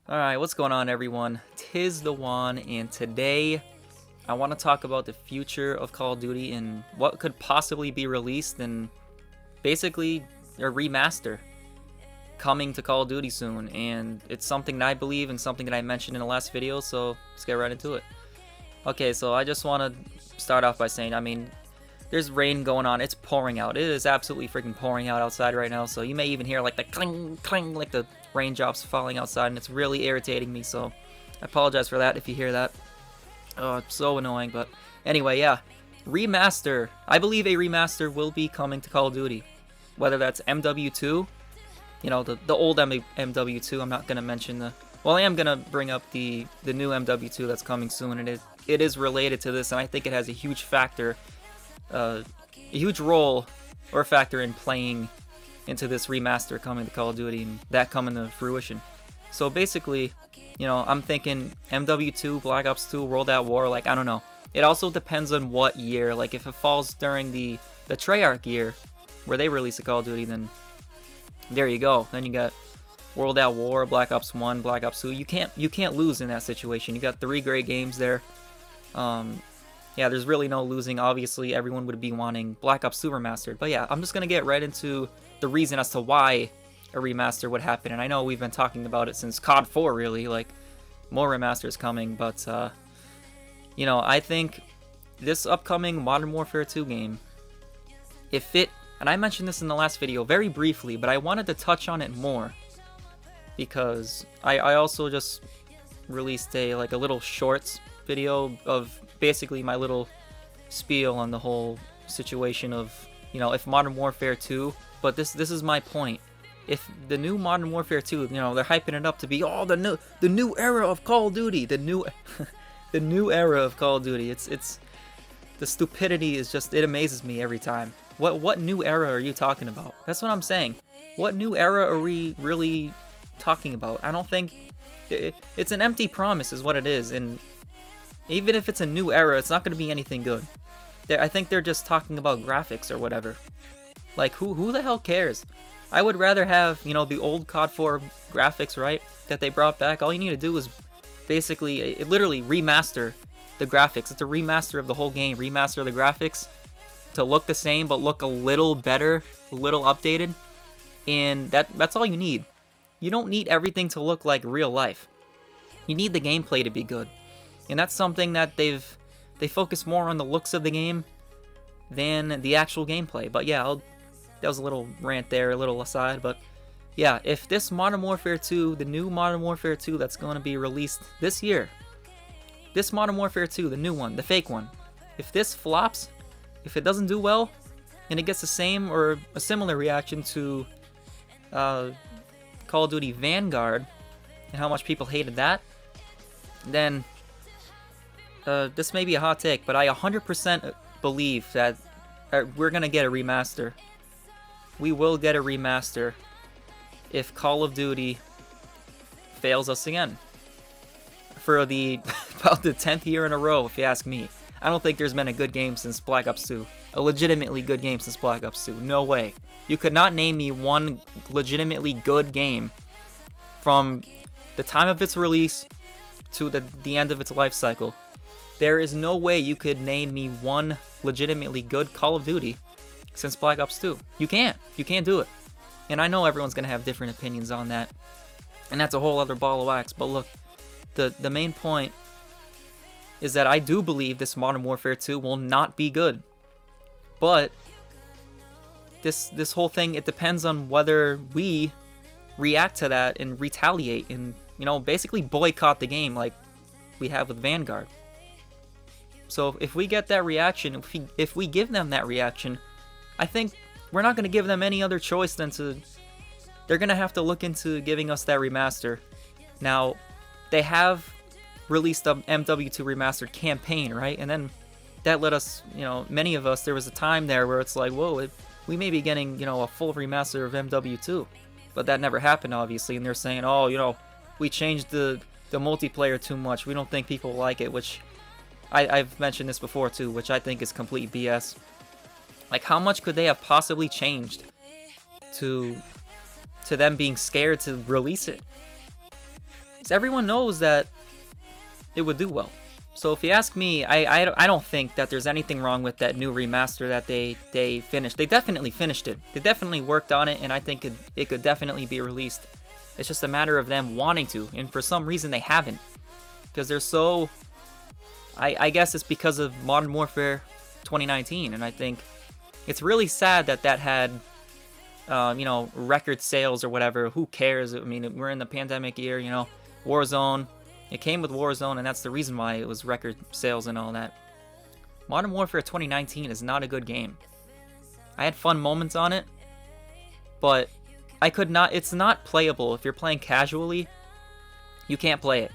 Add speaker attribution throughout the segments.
Speaker 1: Alright, what's going on everyone? Tis the Juan, and today I want to talk about the future of Call of Duty and what could possibly be released and basically a remaster coming to Call of Duty soon. And it's something that I believe and something that I mentioned in the last video, so let's get right into it. Okay, so I just want to start off by saying, there's rain going on. It's pouring out. It is absolutely freaking pouring out outside right now. So you may even hear like the cling, cling, like the raindrops falling outside, and it's really irritating me. So I apologize for that if you hear that. Oh, it's so annoying. But anyway, yeah, remaster. I believe a remaster will be coming to Call of Duty, whether that's MW2, you know, the old MW2. I'm not gonna mention the. Well, I am gonna bring up the new MW2 that's coming soon, and it is related to this, and I think it has a huge factor. A huge role or factor in playing into this remaster coming to Call of Duty and that coming to fruition. So basically, you know, I'm thinking MW2, Black Ops 2, World at War, like, I don't know. It also depends on what year. Like, if it falls during the Treyarch year where they release a Call of Duty, then there you go. Then you got World at War, Black Ops 1, Black Ops 2. You can't lose in that situation. You got 3 great games there. Yeah, there's really no losing. Obviously, everyone would be wanting Black Ops 2 Remastered. But yeah, I'm just going to get right into the reason as to why a remaster would happen. And I know we've been talking about it since COD 4, really. Like, more remasters coming. But, you know, I think this upcoming Modern Warfare 2 game, if it... And I mentioned this in the last video very briefly, but I wanted to touch on it more. Because I also just released a little shorts video of basically my little spiel on the whole situation of, you know, if Modern Warfare 2, but this is my point. If the new Modern Warfare 2, you know, they're hyping it up to be the new era of Call of Duty, the new the new era of Call of Duty. It's the stupidity is just, it amazes me every time. What new era are you talking about? That's what I'm saying. What new era are we really talking about? I don't think it's an empty promise is what it is, and even if it's a new era, it's not going to be anything good. I think they're just talking about graphics or whatever. Like, who the hell cares? I would rather have, you know, the old COD 4 graphics, right, that they brought back. All you need to do is basically, literally remaster the graphics. It's a remaster of the whole game. Remaster the graphics to look the same, but look a little better, a little updated. And that's all you need. You don't need everything to look like real life. You need the gameplay to be good. And that's something that they focus more on the looks of the game than the actual gameplay. But yeah, that was a little rant there, a little aside. But yeah, if this Modern Warfare 2, the new Modern Warfare 2 that's going to be released this year, this Modern Warfare 2, the new one, the fake one, if this flops, if it doesn't do well, and it gets the same or a similar reaction to Call of Duty Vanguard, and how much people hated that, then... this may be a hot take, but I 100% believe that we're going to get a remaster. We will get a remaster if Call of Duty fails us again. For about the 10th year in a row, if you ask me. I don't think there's been a good game since Black Ops 2. A legitimately good game since Black Ops 2. No way. You could not name me one legitimately good game from the time of its release to the end of its life cycle. There is no way you could name me one legitimately good Call of Duty since Black Ops 2. You can't. You can't do it. And I know everyone's going to have different opinions on that. And that's a whole other ball of wax. But look, the main point is that I do believe this Modern Warfare 2 will not be good. But this whole thing, it depends on whether we react to that and retaliate and, you know, basically boycott the game like we have with Vanguard. So if we get that reaction, if we give them that reaction, I think we're not going to give them any other choice than to... They're going to have to look into giving us that remaster. Now, they have released a MW2 Remastered campaign, right? And then that let us, you know, many of us, there was a time there where it's like, whoa, we may be getting, you know, a full remaster of MW2. But that never happened, obviously. And they're saying, oh, you know, we changed the multiplayer too much. We don't think people like it, which... I've mentioned this before too, which I think is complete BS. Like, how much could they have possibly changed to them being scared to release it? because everyone knows that it would do well. So if you ask me, I don't think that there's anything wrong with that new remaster that they finished. They definitely finished it. They definitely worked on it, and I think it could definitely be released. It's just a matter of them wanting to, and for some reason they haven't. Because they're so... I guess it's because of Modern Warfare 2019, and I think it's really sad that that had, you know, record sales or whatever. Who cares? I mean, we're in the pandemic year, you know, Warzone. It came with Warzone, and that's the reason why it was record sales and all that. Modern Warfare 2019 is not a good game. I had fun moments on it, but I could not... It's not playable. If you're playing casually, you can't play it.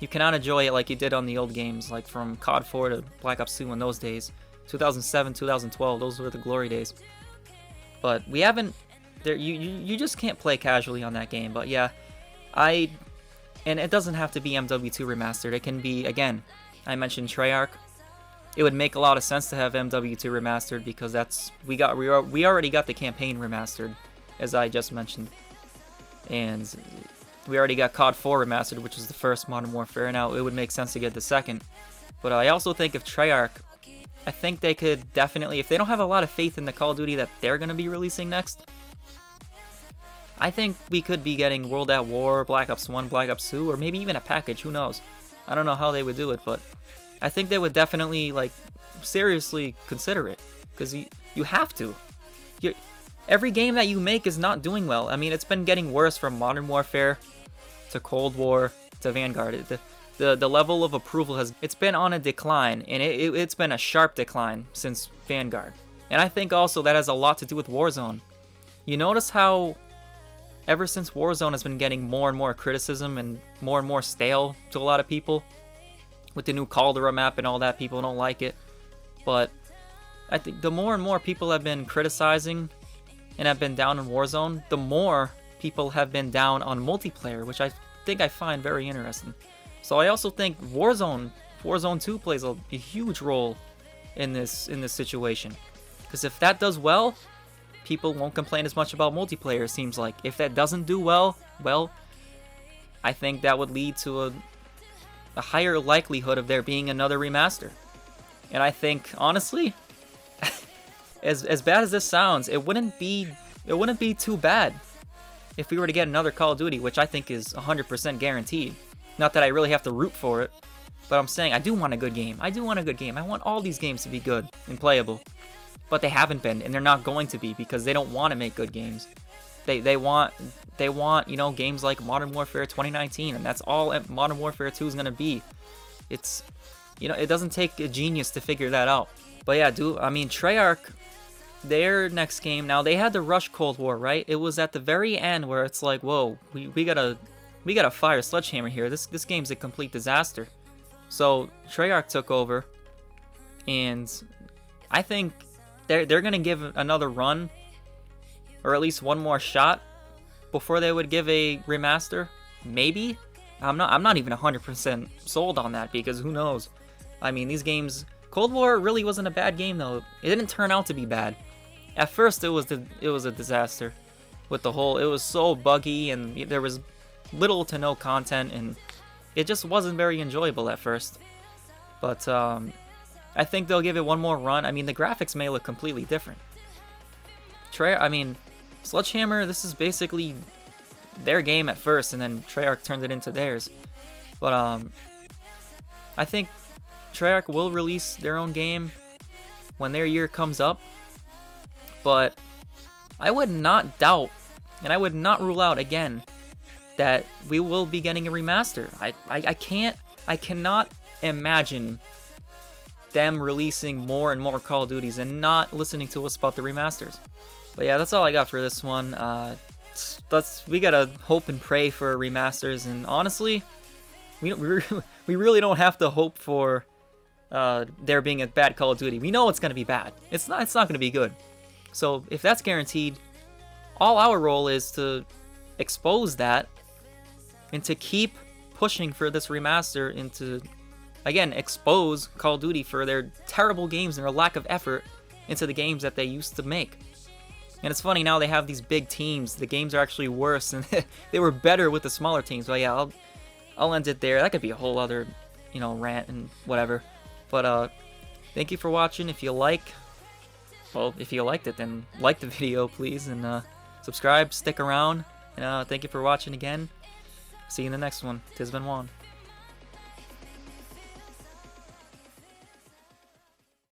Speaker 1: You cannot enjoy it like you did on the old games, like from COD 4 to Black Ops 2 in those days. 2007, 2012, those were the glory days. But we haven't... You just can't play casually on that game. But yeah, and it doesn't have to be MW2 Remastered. It can be, again, I mentioned Treyarch. It would make a lot of sense to have MW2 Remastered because that's... We already got the campaign remastered, as I just mentioned. And we already got COD 4 Remastered, which was the first Modern Warfare. Now, it would make sense to get the second. But I also think if Treyarch... I think they could definitely... If they don't have a lot of faith in the Call of Duty that they're going to be releasing next... I think we could be getting World at War, Black Ops 1, Black Ops 2, or maybe even a package, who knows. I don't know how they would do it, but I think they would definitely, like, seriously consider it. Because you have to. Every game that you make is not doing well. I mean, it's been getting worse from Modern Warfare to Cold War to Vanguard. The level of approval it's been on a decline, and it's been a sharp decline since Vanguard. And I think also that has a lot to do with Warzone. You notice how... Ever since Warzone has been getting more and more criticism and more stale to a lot of people. With the new Caldera map and all that, people don't like it. But I think the more and more people have been criticizing and have been down in Warzone, the more people have been down on multiplayer, which I think I find very interesting. So I also think Warzone 2 plays a huge role in this situation. Because if that does well... people won't complain as much about multiplayer, it seems like. If that doesn't do well, I think that would lead to a higher likelihood of there being another remaster. And I think, honestly, as bad as this sounds, it wouldn't be too bad if we were to get another Call of Duty, which I think is 100% guaranteed. Not that I really have to root for it, but I'm saying I do want a good game. I do want a good game. I want all these games to be good and playable. But they haven't been, and they're not going to be because they don't want to make good games. They want, you know, games like Modern Warfare 2019, and that's all Modern Warfare 2 is going to be. It's, you know, it doesn't take a genius to figure that out. But yeah, I mean, Treyarch, their next game, now they had to rush Cold War, right? It was at the very end where it's like, whoa, we gotta fire Sledgehammer here. This game's a complete disaster. So Treyarch took over, and I think they're gonna give another run, or at least one more shot, before they would give a remaster. Maybe. I'm not even 100% sold on that, because who knows? I mean, these games... Cold War really wasn't a bad game, though. It didn't turn out to be bad. At first, it was a disaster. With the whole... It was so buggy, and there was little to no content, and it just wasn't very enjoyable at first. But, I think they'll give it one more run. I mean, the graphics may look completely different. Sledgehammer, this is basically their game at first, and then Treyarch turned it into theirs. But, I think Treyarch will release their own game when their year comes up. But I would not doubt, and I would not rule out again, that we will be getting a remaster. I cannot imagine them releasing more and more Call of Duties and not listening to us about the remasters. But yeah, that's all I got for this one. We gotta hope and pray for remasters, and honestly, we really don't have to hope for there being a bad Call of Duty. We know it's gonna be bad. It's not gonna be good. So if that's guaranteed, all our role is to expose that and to keep pushing for this remaster and to, again, expose Call of Duty for their terrible games and their lack of effort into the games that they used to make. And it's funny, now they have these big teams. The games are actually worse, and they were better with the smaller teams. But yeah, I'll end it there. That could be a whole other, you know, rant and whatever. But thank you for watching. If you liked it, then like the video, please, and subscribe, stick around, and thank you for watching again. See you in the next one. Tis been Juan.